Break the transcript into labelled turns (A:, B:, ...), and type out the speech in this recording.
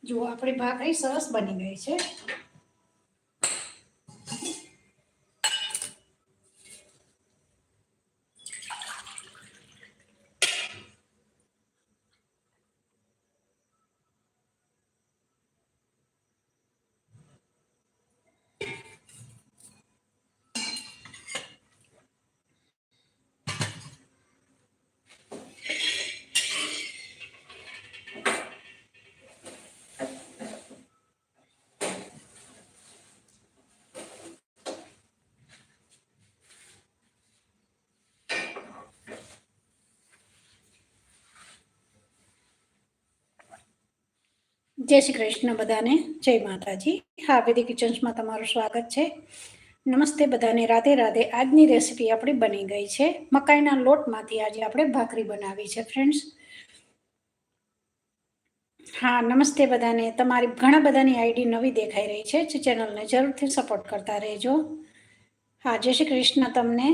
A: જો આપણી ભાખરી સરસ બની ગઈ છે। જય શ્રી કૃષ્ણ બધાને, જય માતાજી। હા, વિધિ કિચન્સમાં તમારું સ્વાગત છે। નમસ્તે બધાને, રાધે રાધે। આજની રેસીપી આપણી બની ગઈ છે। મકાઈના લોટમાંથી આજે આપણે ભાખરી બનાવી છે ફ્રેન્ડ્સ। હા, નમસ્તે બધાને। તમારી ઘણા બધાની આઈડી નવી દેખાઈ રહી છે, ચેનલને જરૂરથી સપોર્ટ કરતા રહેજો। હા, જય શ્રી કૃષ્ણ તમને।